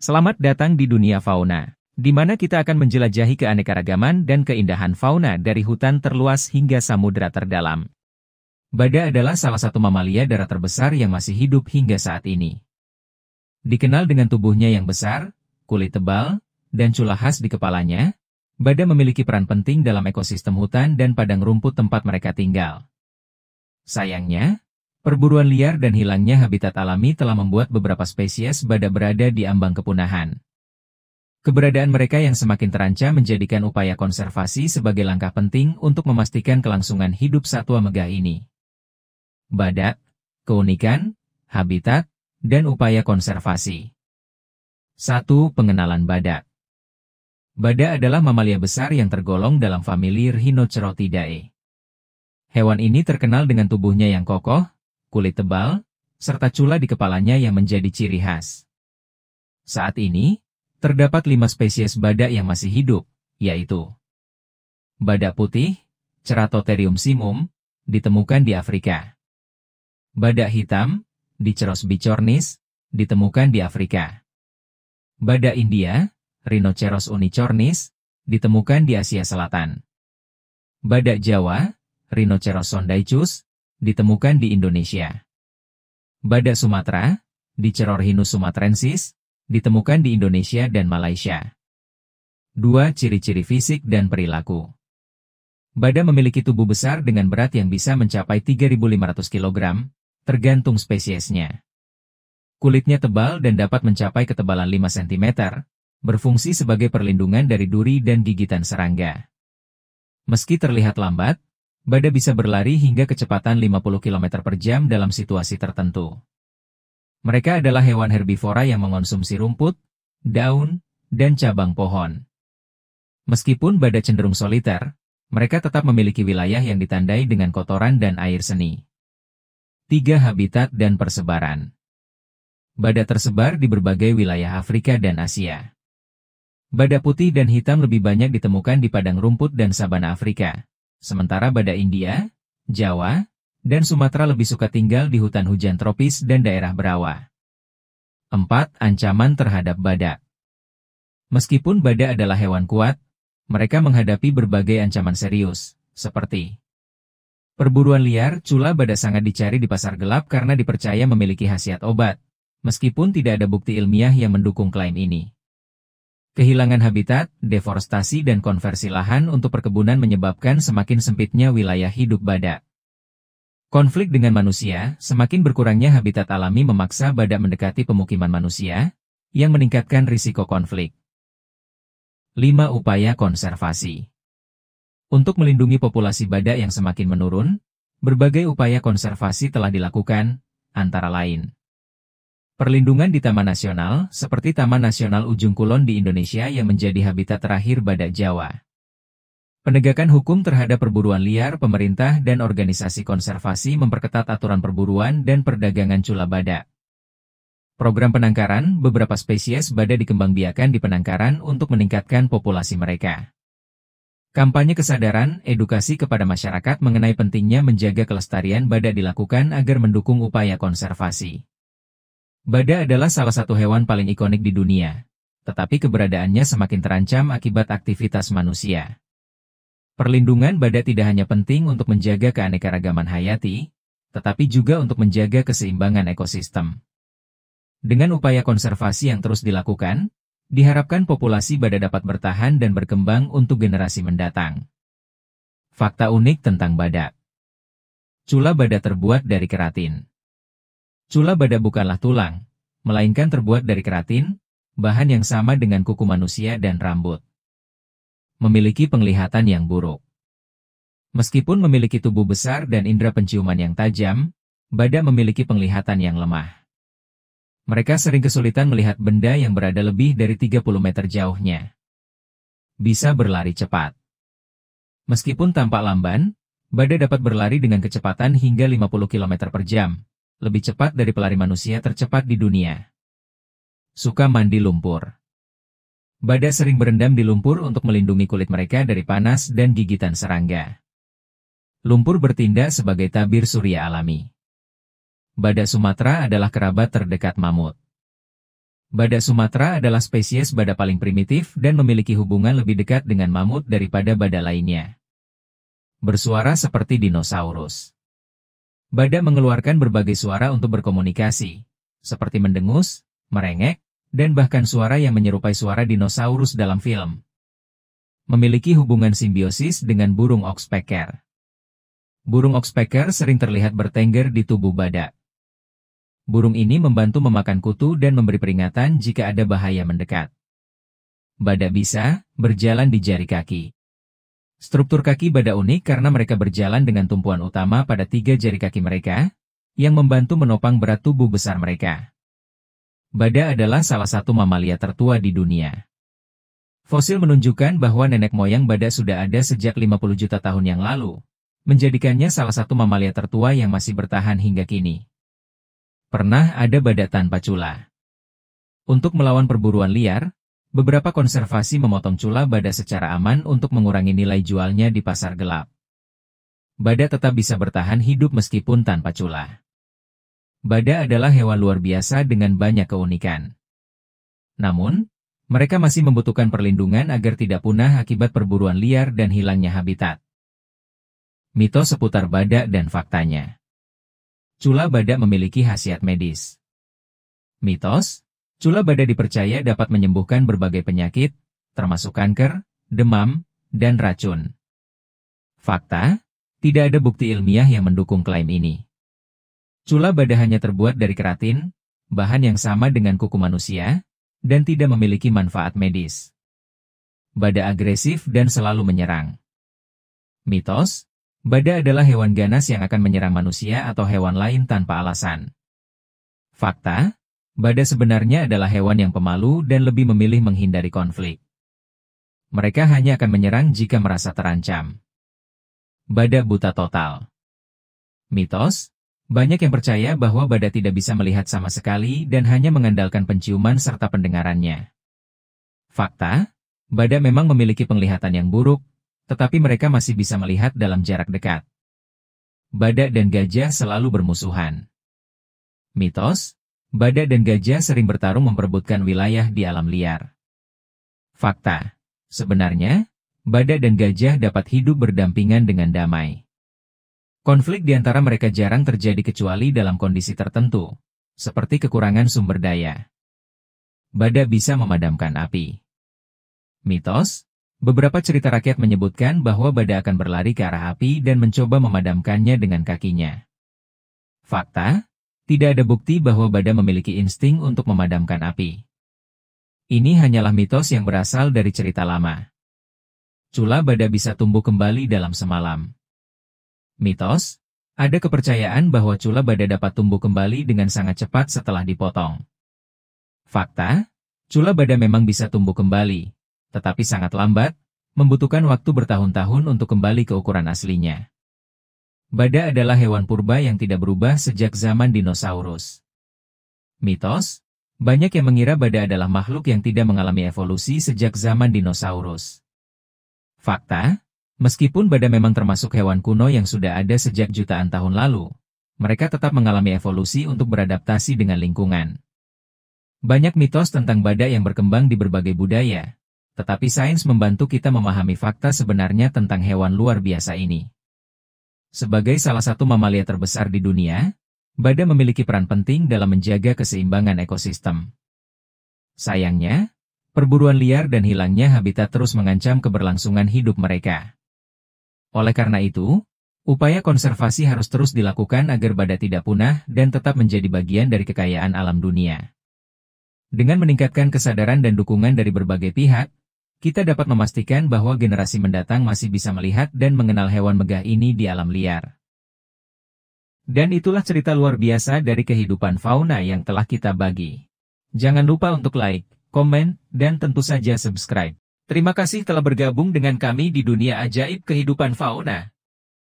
Selamat datang di dunia fauna, di mana kita akan menjelajahi keanekaragaman dan keindahan fauna dari hutan terluas hingga samudera terdalam. Badak adalah salah satu mamalia darat terbesar yang masih hidup hingga saat ini. Dikenal dengan tubuhnya yang besar, kulit tebal, dan cula khas di kepalanya, badak memiliki peran penting dalam ekosistem hutan dan padang rumput tempat mereka tinggal. Sayangnya, perburuan liar dan hilangnya habitat alami telah membuat beberapa spesies badak berada di ambang kepunahan. Keberadaan mereka yang semakin terancam menjadikan upaya konservasi sebagai langkah penting untuk memastikan kelangsungan hidup satwa megah ini. Badak, keunikan, habitat, dan upaya konservasi. 1. Pengenalan badak. Badak adalah mamalia besar yang tergolong dalam famili Rhinocerotidae. Hewan ini terkenal dengan tubuhnya yang kokoh, kulit tebal, serta cula di kepalanya yang menjadi ciri khas. Saat ini, terdapat 5 spesies badak yang masih hidup, yaitu badak putih, Ceratotherium simum, ditemukan di Afrika. Badak hitam, Diceros bicornis, ditemukan di Afrika. Badak India, Rhinoceros unicornis, ditemukan di Asia Selatan. Badak Jawa, Rhinoceros sondaicus, ditemukan di Indonesia. Badak Sumatera, Dicerorhinus sumatrensis, ditemukan di Indonesia dan Malaysia. 2. Ciri-ciri fisik dan perilaku. Badak memiliki tubuh besar dengan berat yang bisa mencapai 3.500 kg, tergantung spesiesnya. Kulitnya tebal dan dapat mencapai ketebalan 5 cm, berfungsi sebagai perlindungan dari duri dan gigitan serangga. Meski terlihat lambat, badak bisa berlari hingga kecepatan 50 km per jam dalam situasi tertentu. Mereka adalah hewan herbivora yang mengonsumsi rumput, daun, dan cabang pohon. Meskipun badak cenderung soliter, mereka tetap memiliki wilayah yang ditandai dengan kotoran dan air seni. 3. Habitat dan persebaran. Badak tersebar di berbagai wilayah Afrika dan Asia. Badak putih dan hitam lebih banyak ditemukan di padang rumput dan sabana Afrika. Sementara badak India, Jawa, dan Sumatera lebih suka tinggal di hutan hujan tropis dan daerah berawa. 4. Ancaman terhadap badak. Meskipun badak adalah hewan kuat, mereka menghadapi berbagai ancaman serius, seperti perburuan liar. Cula badak sangat dicari di pasar gelap karena dipercaya memiliki khasiat obat, meskipun tidak ada bukti ilmiah yang mendukung klaim ini. Kehilangan habitat, deforestasi dan konversi lahan untuk perkebunan menyebabkan semakin sempitnya wilayah hidup badak. Konflik dengan manusia, semakin berkurangnya habitat alami memaksa badak mendekati pemukiman manusia, yang meningkatkan risiko konflik. 5. Upaya konservasi. Untuk melindungi populasi badak yang semakin menurun, berbagai upaya konservasi telah dilakukan, antara lain perlindungan di Taman Nasional, seperti Taman Nasional Ujung Kulon di Indonesia yang menjadi habitat terakhir badak Jawa. Penegakan hukum terhadap perburuan liar. Pemerintah dan organisasi konservasi memperketat aturan perburuan dan perdagangan cula badak. Program penangkaran. Beberapa spesies badak dikembangbiakan di penangkaran untuk meningkatkan populasi mereka. Kampanye kesadaran, edukasi kepada masyarakat mengenai pentingnya menjaga kelestarian badak dilakukan agar mendukung upaya konservasi. Badak adalah salah satu hewan paling ikonik di dunia, tetapi keberadaannya semakin terancam akibat aktivitas manusia. Perlindungan badak tidak hanya penting untuk menjaga keanekaragaman hayati, tetapi juga untuk menjaga keseimbangan ekosistem. Dengan upaya konservasi yang terus dilakukan, diharapkan populasi badak dapat bertahan dan berkembang untuk generasi mendatang. Fakta unik tentang badak. Cula badak terbuat dari keratin. Cula badak bukanlah tulang, melainkan terbuat dari keratin, bahan yang sama dengan kuku manusia dan rambut. Memiliki penglihatan yang buruk. Meskipun memiliki tubuh besar dan indera penciuman yang tajam, badak memiliki penglihatan yang lemah. Mereka sering kesulitan melihat benda yang berada lebih dari 30 meter jauhnya. Bisa berlari cepat. Meskipun tampak lamban, badak dapat berlari dengan kecepatan hingga 50 km per jam. Lebih cepat dari pelari manusia tercepat di dunia. Suka mandi lumpur. Badak sering berendam di lumpur untuk melindungi kulit mereka dari panas dan gigitan serangga. Lumpur bertindak sebagai tabir surya alami. Badak Sumatera adalah kerabat terdekat mamut. Badak Sumatera adalah spesies badak paling primitif dan memiliki hubungan lebih dekat dengan mamut daripada badak lainnya. Bersuara seperti dinosaurus. Badak mengeluarkan berbagai suara untuk berkomunikasi, seperti mendengus, merengek, dan bahkan suara yang menyerupai suara dinosaurus dalam film. Memiliki hubungan simbiosis dengan burung oxpecker. Burung oxpecker sering terlihat bertengger di tubuh badak. Burung ini membantu memakan kutu dan memberi peringatan jika ada bahaya mendekat. Badak bisa berjalan di jari kaki. Struktur kaki badak unik karena mereka berjalan dengan tumpuan utama pada 3 jari kaki mereka, yang membantu menopang berat tubuh besar mereka. Badak adalah salah satu mamalia tertua di dunia. Fosil menunjukkan bahwa nenek moyang badak sudah ada sejak 50 juta tahun yang lalu, menjadikannya salah satu mamalia tertua yang masih bertahan hingga kini. Pernah ada badak tanpa cula. Untuk melawan perburuan liar, beberapa konservasi memotong cula badak secara aman untuk mengurangi nilai jualnya di pasar gelap. Badak tetap bisa bertahan hidup meskipun tanpa cula. Badak adalah hewan luar biasa dengan banyak keunikan. Namun, mereka masih membutuhkan perlindungan agar tidak punah akibat perburuan liar dan hilangnya habitat. Mitos seputar badak dan faktanya. Cula badak memiliki khasiat medis. Mitos, cula badak dipercaya dapat menyembuhkan berbagai penyakit, termasuk kanker, demam, dan racun. Fakta, tidak ada bukti ilmiah yang mendukung klaim ini. Cula badak hanya terbuat dari keratin, bahan yang sama dengan kuku manusia, dan tidak memiliki manfaat medis. Badak agresif dan selalu menyerang. Mitos, badak adalah hewan ganas yang akan menyerang manusia atau hewan lain tanpa alasan. Fakta, badak sebenarnya adalah hewan yang pemalu dan lebih memilih menghindari konflik. Mereka hanya akan menyerang jika merasa terancam. Badak buta total. Mitos, banyak yang percaya bahwa badak tidak bisa melihat sama sekali dan hanya mengandalkan penciuman serta pendengarannya. Fakta, badak memang memiliki penglihatan yang buruk, tetapi mereka masih bisa melihat dalam jarak dekat. Badak dan gajah selalu bermusuhan. Mitos, badak dan gajah sering bertarung memperebutkan wilayah di alam liar. Fakta, sebenarnya, badak dan gajah dapat hidup berdampingan dengan damai. Konflik di antara mereka jarang terjadi kecuali dalam kondisi tertentu, seperti kekurangan sumber daya. Badak bisa memadamkan api. Mitos, beberapa cerita rakyat menyebutkan bahwa badak akan berlari ke arah api dan mencoba memadamkannya dengan kakinya. Fakta, tidak ada bukti bahwa badak memiliki insting untuk memadamkan api. Ini hanyalah mitos yang berasal dari cerita lama. Cula badak bisa tumbuh kembali dalam semalam. Mitos, ada kepercayaan bahwa cula badak dapat tumbuh kembali dengan sangat cepat setelah dipotong. Fakta, cula badak memang bisa tumbuh kembali, tetapi sangat lambat, membutuhkan waktu bertahun-tahun untuk kembali ke ukuran aslinya. Badak adalah hewan purba yang tidak berubah sejak zaman dinosaurus. Mitos, banyak yang mengira badak adalah makhluk yang tidak mengalami evolusi sejak zaman dinosaurus. Fakta, meskipun badak memang termasuk hewan kuno yang sudah ada sejak jutaan tahun lalu, mereka tetap mengalami evolusi untuk beradaptasi dengan lingkungan. Banyak mitos tentang badak yang berkembang di berbagai budaya, tetapi sains membantu kita memahami fakta sebenarnya tentang hewan luar biasa ini. Sebagai salah satu mamalia terbesar di dunia, badak memiliki peran penting dalam menjaga keseimbangan ekosistem. Sayangnya, perburuan liar dan hilangnya habitat terus mengancam keberlangsungan hidup mereka. Oleh karena itu, upaya konservasi harus terus dilakukan agar badak tidak punah dan tetap menjadi bagian dari kekayaan alam dunia. Dengan meningkatkan kesadaran dan dukungan dari berbagai pihak, kita dapat memastikan bahwa generasi mendatang masih bisa melihat dan mengenal hewan megah ini di alam liar. Dan itulah cerita luar biasa dari kehidupan fauna yang telah kita bagi. Jangan lupa untuk like, komen, dan tentu saja subscribe. Terima kasih telah bergabung dengan kami di dunia ajaib kehidupan fauna.